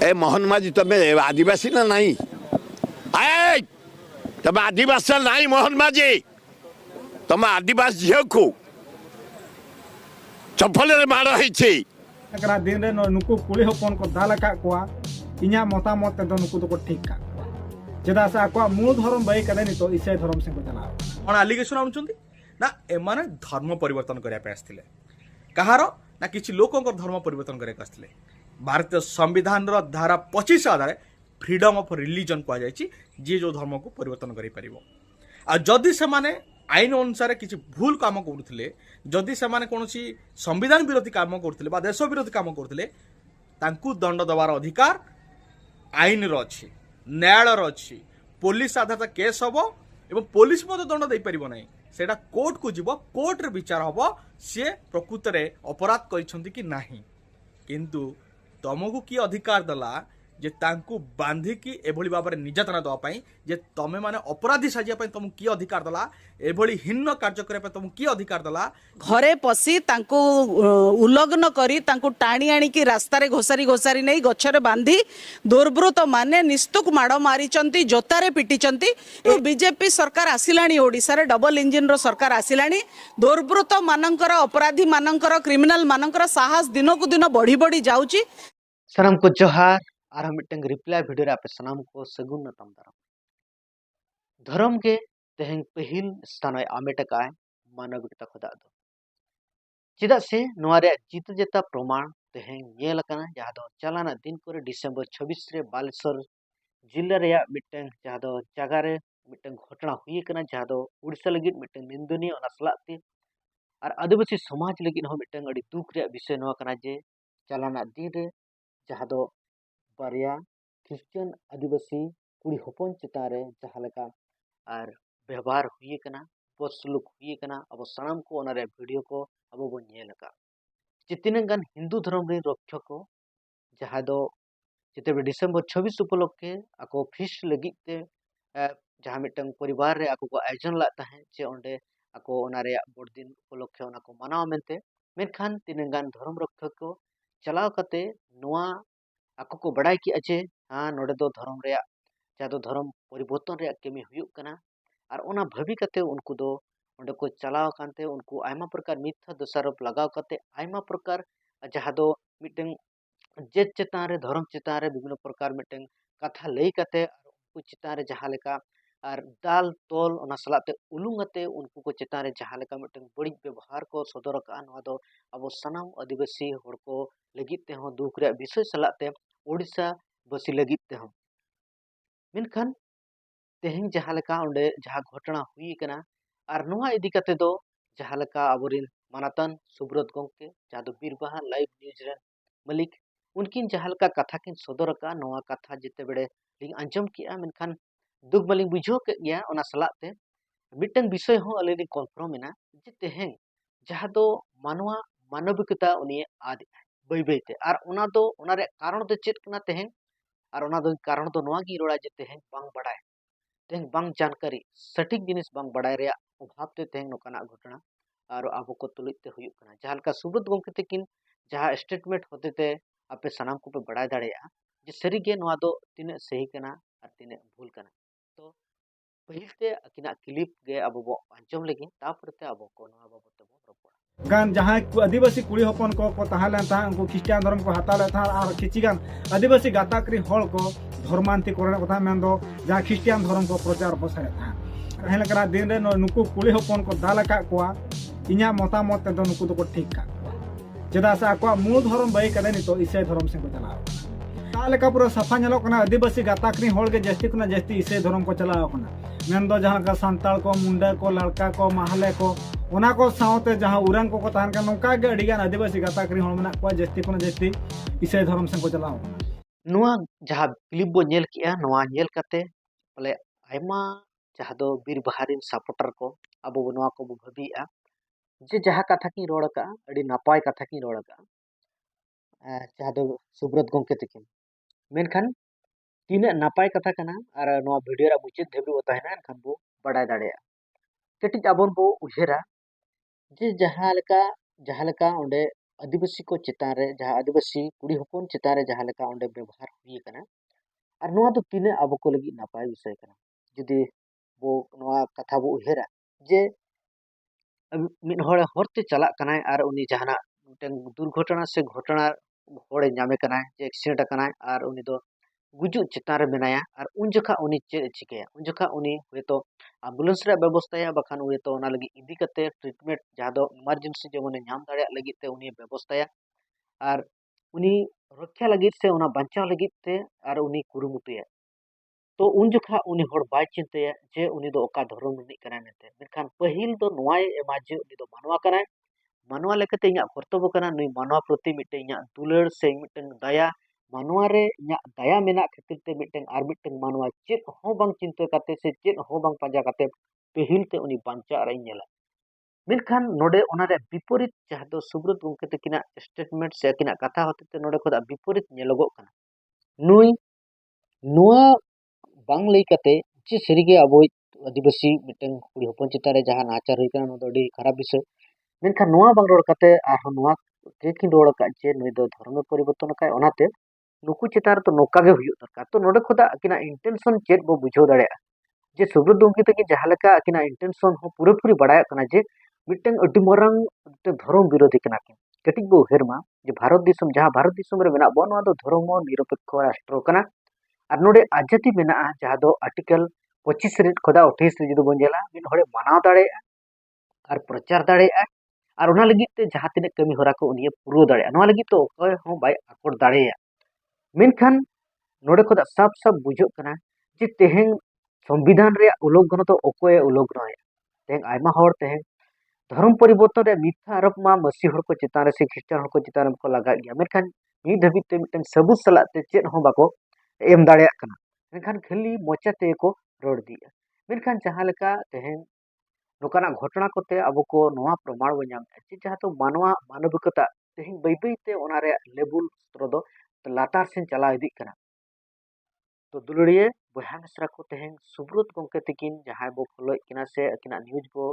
ए मोहन माझी तुम्हें आदिवासी ना नहीं ए तब आदिवासी नहीं मोहन माझी तुम आदिवासी झील को चप्पल माड़ दिन रे नुकु कुली हपन को दाल का इना मतामत ते नुकु तो ठीक का चेदा से आको मूल धर्म बाई कदे नि तो ईसाई धर्म से को चला कौन आलिगेशन आनुचंती ना एमाने धर्म परिवर्तन करिया पे आस्थिले कहार ना किछि लोकंकर धर्म परिवर्तन करिया आस्थिले भारतीय संविधान रो धारा 25 आधार फ्रीडम ऑफ रिलीजन को जायछि जे जो धर्म को परिवर्तन करि परिबो आ जदि से माने आईन अनुसार किसी भूल काम करते जदि से कौन संविधान विरोधी काम करते बा देश विरोधी काम करते दंड देवार अधिकार आईन अच्छी न्यायालय अच्छी पुलिस आधारित केस हम एवं पुलिस दंड दे पार ना से कोर्ट को जीव कोर्ट रे विचार हम सी प्रकृत में अपराध कर कि नहीं किंतु तुमको किए अधिकार देला जे तांकु बांधिकी एभली भाव में निर्यातना देवाई जे तमें माने अपराधी साजिया तुमको किए अधिकार देला एभली हीन कार्य करने तुमको किए अधिकार देला घरे पशि तांकु उल्लग्न करी तांकु टाणी आणिकी रास्ता रे घोसारी घोसारी नहीं गछरे बांधी दुर्बृत्त माने निस्तुक माड़ मारिचंती जोतारे पिटिचंती बीजेपी सरकार आसिलाणी ओडिसा रे डबल इंजिन रो सरकार आसिलाणी दुर्बृत्त मानकर अपराधी मानकर क्रिमिनल मानकर साहस दिनकु दिन बढ़ी बढ़ी जाउची सनम को जोहार और मिट्टन रिप्लाई वीडियो आप सामान को सगुन नतम धर्म के तेहन पहिल स्थान आमेटका मानविकता खुदा दो चेदा से जीत जेता प्रमाण तेहन जहाँ दो चलाना दिन को डिसेंबर 26 रे बालेश्वर जिला रे मिट्टन जहाँ दो जगह रे मिट्टन घटना हुई कना जहाँ दो उड़ीसा लगित मिट्टन निंदनीय सलाते और आदिवासी समाज लगित हो मिट्टन अड़ी दुख रे विषय नवा कना जे चलाना दिन रे जहाँ दो बारिया क्रिश्चियन आदिवासी कुड़ी हपन चितान रे जहाँ लेका और व्यवहार हुई कना बसलुक हुई कना अब सानाम को ओनारे वीडियो को अब बो नेलका जितने गान हिंदू धर्म रे रक्षक को जहाँ दो जिते डिसेंबर 26 उपलक्षे आको फीस लगित ते जहाँ मिटन परिवार रे आको को आयोजन लाता है जे ओंडे आको ओनारे बड़दिन उपलक्षे ओना को मनाव मेनते मेनखान तीन गान धर्म रक्षक को चलाव कते नोआ आको को बड़ाई कि अच्छे हाँ नोडे दो धर्म रे जहाँ दो धर्म परिवर्तन रे कमी हुयुक कना और ओना भावी कते उनको दो ओंडे को चलाव कानते उनको आयमा प्रकार मिथ्या दोषारोप लगाव कते आयमा प्रकार जहाँ दो मिटन जेत चेतान रे धर्म चेतान रे विभिन्न प्रकार मिटन कथा लई कते उनको चेतान रे जहाँ लेका और दाल तोल ओना सलाते उलुंगते उनको को चेतान रे जहाँ लेका मिटन बड़ी व्यवहार को सदर का नवा दो अब सनाम आदिवासी हड़ को लगित ते हो दुख रे विषय सलाते ओडिशा बसी लगित ते हो मेनखान तेहन जहाँ लेका ओंडे जहाँ घटना हुई कना और नोआ इदी कते दो जहाँ लेका अबोरिन मानतन सुब्रत गंके जहाँ दो बीरबाहा लाइव न्यूज रे मालिक उनकिन जहाँ लेका कथा किन सदर का नोआ कथा जिते बेड़े लिंग अंजम किया मेनखान दुख बलिंग बुझो के गया ओना सलाते मिटन विषय हो अलेनी कन्फर्म एना जे तेहन जहाँ दो मानवा मानविकता उनी आदि बै बैते और ओना दो ओना रे कारण दो चेत कना तेहन और ओना दो कारण दो नोआ गी रोड़ा जे तेहन बांग बड़ाय तेहन बांग जानकारी सटीक जिनिस बांग बड़ाय रे अभाव ते तेहन नोकाना घटना और अब को तुलित ते हुयुक कना जहाँ लेका सुब्रत गंके तकिन जहाँ स्टेटमेंट होते ते आपे सनाम को पे बड़ाय दाड़ेया जे सरी गे नोआ दो तिने सही कना और तिने भूल कना तो पहिलते अकिना क्लिप गे अब बो अंजम लगी तापरते अब को नोआ बाबत ते बो रपड़ा गान जहाँ आदिवासी कुड़ी हपन को तहालेन था उनको क्रिश्चियन धर्म को हताले था और किछि गान आदिवासी गाताकरी हल को धर्मांति करने कथा मेन दो जहाँ क्रिश्चियन धर्म को प्रचार बसाय था हेलकरा दिन रे नुकु कुड़ी हपन को दाल का इना मतामत ते नुकु तो ठीक का चेदा से आको मूल धर्म बाई कदे नि तो ईसाई धर्म से को चला तालेका पूरा सफा नेलो कना आदिवासी गाताकरी हल के जस्ती कुना जस्ती ईसाई धर्म को चलाव कना मेन दो जहाँ का संताल को मुंडा को लड़का को महले को ओना को सावते जहाँ उरंग को तहन का नौका गे अडिगान आदिवासी गाताकरी हल मेना को जस्ती कुना जस्ती ईसाई धर्म से को चलाव नोआ जहाँ क्लिप बो नेल किया नोआ नेल कते बोले आयमा जहाँ दो बीर बहारिन सपोर्टर को अब नोआ को बो भाबिया जे जहाँ कथा की रोड़ का अड़ी नापाय कथा की रोड़ का जहाँ दो सुब्रत गंके तकिन मेनखान तीन नापाय कथा कना और नोआ वीडियो रा मुचित धेबी बताहना एनखान बो बड़ाय दाड़ेया कटिज आबन बो उहेरा जे जहाँ लेका ओंडे आदिवासी को चेतान रे जहाँ आदिवासी कुड़ी हपन चेतान रे जहाँ लेका ओंडे व्यवहार हुई कना और नोआ तो तीने अब को लगी नापाय विषय कना जुदी वो नोआ कथा बो उहेरा जे मिन हरते चला कनाय और उनी जहाना मिटन दुर्घटना से घटना होड़े नामे कनाय जे एक्सीडेंट कनाय और उनी दो गुजु चेतान रे मेनाया और उन जखा उनी चे चिकेया उन जखा उनी हेतो एम्बुलेंस रे व्यवस्था या बखान हेतो ओना लगी इदी कते ट्रीटमेंट जहाँ दो इमरजेंसी जेमन नाम दाड़े लगी ते उनी व्यवस्था या और उनी रक्षा लगी से उना बचाव लगी ते और उनी कुरुमुटुया तो उन जखा उनी होड़ बाय चिंतया जे उनी दो ओका धर्म रिनिक कनाय मेते मेनखान पहिल दो नोआय एमा जे उनी दो मानवा कनाय मानवा लेकते इᱧᱟᱜ कर्तव्य कना नुई मानवा प्रति मिटे इᱧᱟᱜ दुलड़ से मिटन दया मानवा रे इᱧᱟᱜ दया मेना खातिर ते मिटन आर मिटन मानवा चेत हो बांग चिंता काते से चेत हो बांग पांजा काते पहिल ते उनी बांचा रे नेला मेनखान नोडे ओना रे विपरीत जहाँ दो सुब्रत गंके तकिना स्टेटमेंट से किना कथा होते ते नोडे खोदा विपरीत नेलगो कना नुई नुआ बांग लई काते जे सरीगे अबो आदिवासी मिटन कुड़ी हपन चितारे जहाँ नाचार हुई कना नोदो अडी खराब विषय मेनखान नोआ बांग रोड काते आर नोआ केकिन रोड का जे नुई दो धर्म परिवर्तन का ओनाते नुकु चितार तो नोका गे हुयु दरकार तो नोडे खोदा किना इंटेंशन चेत बो बुझो दाड़े जे सुब्रत गंके तकी जहाँ लेका किना इंटेंशन हो पूरे पूरी बड़ाय कना जे मिटन अडी मरंग धर्म विरोधी कना किन कटिक बो हेरमा जे भारत दिसम जहाँ भारत दिसम रे मेना बो नोआ दो धर्म निरपेक्ष राष्ट्र कना और नोडे आजादी मेना जहाँ दो आर्टिकल 25 रे खोदा 28 रे जुदो बन जेला मिन होड़े मानाव दाड़े और प्रचार दाड़े और ओना लगी ते जहाँ तिने कमी होरा को उनिये पूरा दाड़े नोआ लगी तो ओय हो बाय आकोड़ दाड़े मेनखान नोडे खोदा साफ साफ बुझो कना जे तेहें संविधान रे उल्लंघन तो ओकोय उल्लंघन है तेहें आयमा होड़ तेहें धर्म परिवर्तन रे मिथ्या आरोप मा मसी होड़ को चितान रे से ख्रिस्टान होड़ को चितान को लगा गया मेनखान नी धबी ते मिटन सबूत सलात ते चेत हो बाको एम दाड़े कना मेनखान खाली मोचा ते को रोड दिया मेनखान जहाँ लेका तेहें नोकाना घटना कोते अब को नोआ प्रमाण बो नाम जे जहाँ तो मानवा मानविकता तेहें बै बै ते ओना रे लेवल स्तर दो लातार से चला इदी कना तो दुलड़िए बहा मिश्रा को तेहें सुब्रत गंके तकिन जहाँ बो फॉलो किना से अकिना न्यूज बो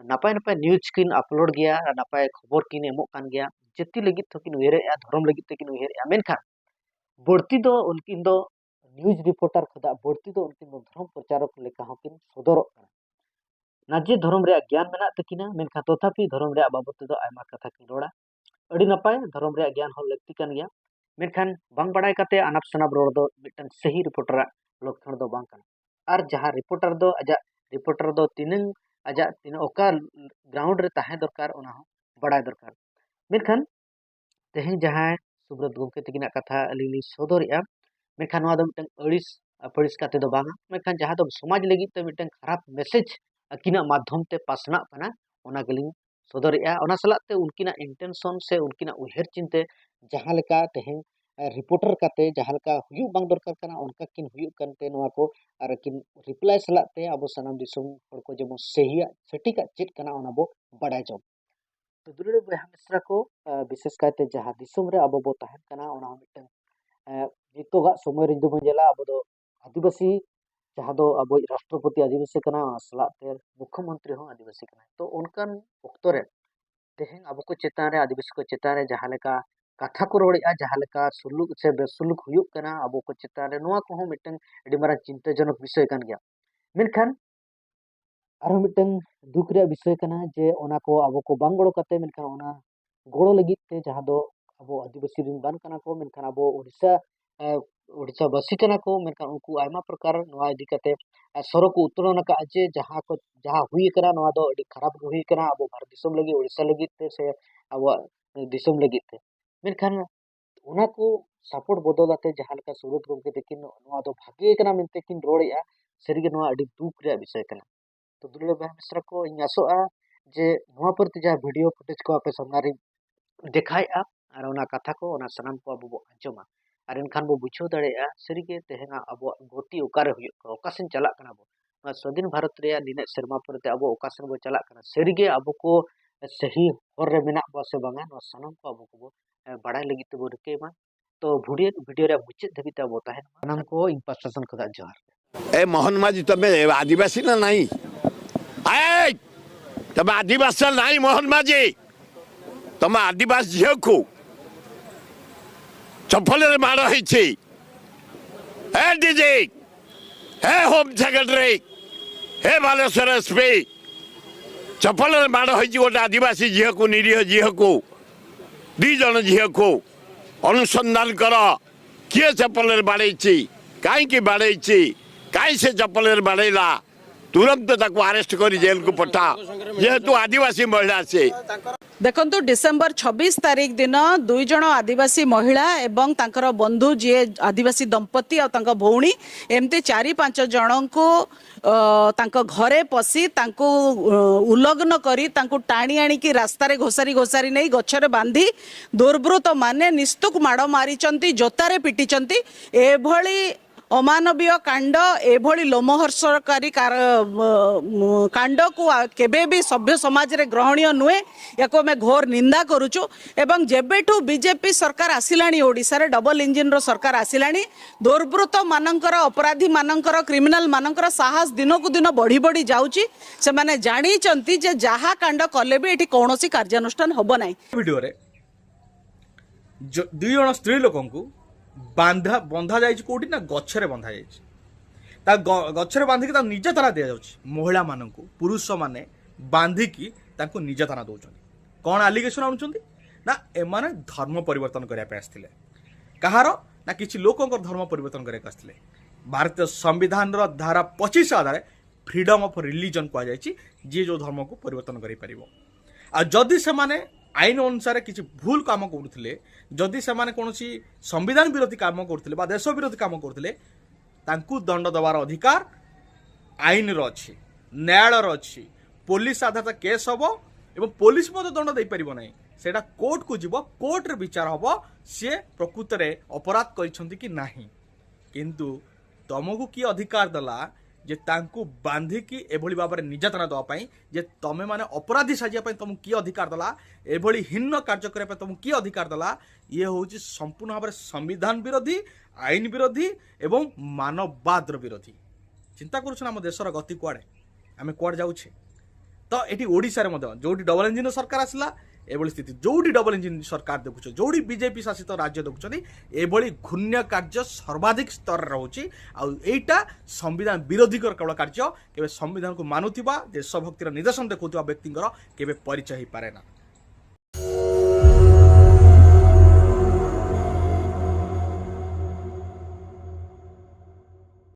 नापाय नापाय न्यूज किन अपलोड गया नापाय खबर किन एमो कान गया जति लगित तो किन उहेरेया धर्म लगित ते किन उहेरेया मेनखान बढ़ती दो उनकिन दो न्यूज रिपोर्टर खुदा बढ़ती दो उनकिन दो धर्म प्रचारक लेका हकिन सदरक कना नाजे धर्म रे ज्ञान मेना तकिना मेनखान तथापि धर्म रे बाबत दो आयमा कथा किन रोड़ा अड़ी नापाय धर्म रे ज्ञान हो लगती कान गया मेनखान बांग बड़ाय काते अनाप शनाप रोड दो मिटन सही रिपोर्टर लक्षण दो बांग कना और जहाँ रिपोर्टर दो तीनंग आजा तीन ओका ग्राउंड रे ताहे दरकार ओना हो बड़ाय दरकार मेनखान तेहें जहाँ सुब्रत गंके तकिना कथा अलिली सदरया मेनखान नोआ दो मिटन अड़िस अपड़िस काते दो बांगा मेनखान जहाँ दो समाज लगी ते मिटन खराब मैसेज अकिना माध्यम ते पासना कना ओना गलिंग सदरया ओना सलात ते उनकिना इंटेंशन से उनकिना उहेर चिंते जहाँ लेका तेहें रिपोर्टर काते जहाँ लेका हुयु बांग दरकार कना उनका किन हुयु कानते नोआ को और किन रिप्लाई सलात ते अब सनाम दिसम हर को जेमन सहिया सटीका चेत कना ओना बो बड़ाय जो तो दुलड़े बहा मिश्रा को विशेष कायते जहाँ दिसम रे अब बो ताहेन कना ओना मिटन नितोगा समय रे जुदो जेला अब दो आदिवासी जहाँ दो अब राष्ट्रपति आदिवासी कना सलाते मुख्यमंत्री हो आदिवासी कना तो उनकान ओक्तो रे तेहें अब को चेतान रे आदिवासी को चेतान रे जहाँ लेका कथा को रोड़ा जहाँ लेका सुलुक से बेसुलुक हुयुक कना अब को चेतान रे नोआ को हो मिटन एडी मारा चिंताजनक विषय कान गया मेनखान आरो मिटन दुख रे विषय कना जे ओना को अब को बांग गड़ो काते मेनखान ओना गड़ो लगित ते जहाँ दो अब आदिवासी रिन बान कना को मेनखान अब उड़ीसा बासी कना को मेनखान उनको आयमा प्रकार नोआ इदी काते सरो को उत्तोलन का जे जहाँ हुई कना नोआ दो अडी खराब हुई कना अब भारत दिसम लगी उड़ीसा लगी ते से अब दिसम लगी ते मेनखान ओना को सपोर्ट बदलाते जहाँ लेका सुब्रत गंके तकिन नोआ दो भागे कना मेनते किन रोड़ेया सरीगे नोआ अडी दुख रे विषय कना तो दुलड़े बहा मिश्रा को इन आसोआ जे नोआ प्रति जहाँ वीडियो फुटेज को आपे सामना रे देखाया और ओना कथा को ओना सनाम को अब बो आंजोमा और इनखान बो बुझाव दाड़ेया सरीगे तेहेंगा अब गति ओकारे हुयुक ओकासेन चला कना बो स्वाधीन भारत रे निने शर्मा परते अब ओकासेन बो चला कना सरीगे अब को सही हर रे मेना बो से बांगा नो सनाम को अब को बड़ाय लगी ते बो रिकेमा तो वीडियो रे मुचाद धबी ते बो ताहेन सनाम को इन प्रशासन खुदा जोहार ए मोहन माजी तमे आदिवासी ना नहीं आए तमे आदिवासी नहीं मोहन माजी तुम आदिवासी झील को चप्पल माड़ है डीजे हे होम सेक्रेटरी हे बालेश्वर एसपी चप्पल माड़ हो गोटे आदिवासी झील को निरीह झील को 2 जन झील को अनुसंधान कर किए चप्पल बाड़े कहीं बाड़े कहीं से चप्पल बाड़ेला तुरंत अरेस्ट कर जेल को पठा जेहेतु आदिवासी महिला से देखंतु डिसेंबर 26 तारीख दिन 2 जन आदिवासी महिला एवं तांकर बंधु जी आदिवासी दंपति और तांका भौणी एमती 4-5 जन को तांको घरे पसी तांको उल्लग्न करी तांको टाणी आणी रास्ता रे घोसारी घोसारी नहीं गछरे बांधी दुर्बृत्त माने निस्तुक माड़ मारिचंती जोतारे पिटिचंती एभली अमानवीय कांड एभली लोमहर्षकारी कांड को केबे भी सभ्य समाज रे ग्रहणीय नुहे याको आम घोर निंदा करुचु एवं जेबेठू बीजेपी सरकार आसिलानी ओडिशा रे डबल इंजिन रो सरकार आसिलानी दुर्बृत्त मानकर अपराधी मानकर क्रिमिनल मानकर साहस दिनकू दिन बढ़ी बढ़ी जाउची से माने जानी चंती जे जहा कांड कले भी एठी कोनोसी कार्यानुष्ठान हबो नाही। वीडियो रे 2 जन स्त्री लोकन को बंधा जाइए कौटी ना गच्छरे बंधा जाइए गच्छरे बांधिकी निर्यातना दि जाऊँगी महिला मान पुरुष माने बांधिकी निर्यातना दौरान कौन आलिगेसन आनुंट ना एमाने धर्म परिवर्तन करने आसते कहार ना किसी लोक धर्म परिवर्तन करने भारतीय संविधान धारा 25 आधार फ्रीडम ऑफ रिलीजन कहुई जी जो धर्म को परिवर्तन कर से माने आईन अनुसार किसी भूल काम करुले जदि से कौन संविधान विरोधी काम करते देश विरोधी काम करते दंड देवार अधिकार आईन अच्छी न्यायालय अच्छी पुलिस आधारित केस हम और पुलिस दंड दे पार ना से कोर्ट को जीव कोर्ट रे विचार हम सी प्रकृत में अपराध कर किंतु तुमको किए अधिकार देला जे तांकु बांधिकी एभली भाव में निर्यातना देवाई जे तमें माने अपराधी साजिया तुमको किए अधिकार देला एभली हीन कार्य करने तुमको किए अधिकार देला ये हूँ संपूर्ण भाव में संविधान विरोधी आईन विरोधी एवं मानववाद विरोधी चिंता करुछन आम देशर गति कुआड़े आम कुआड़े जाऊे तो ये ओडिशा रे जो डबल इंजिन सरकार आसला एभली स्थिति जोड़ी डबल इंजिन सरकार देखुच जोड़ी बीजेपी शासित राज्य देखुं एभली घृण्य कार्य सर्वाधिक स्तर रोचे आईटा संविधान विरोधी केवल कार्य केवल संविधान को मानुवा देशभक्तिर निदर्शन देखुवा व्यक्ति केवल परिचय हो पारे ना।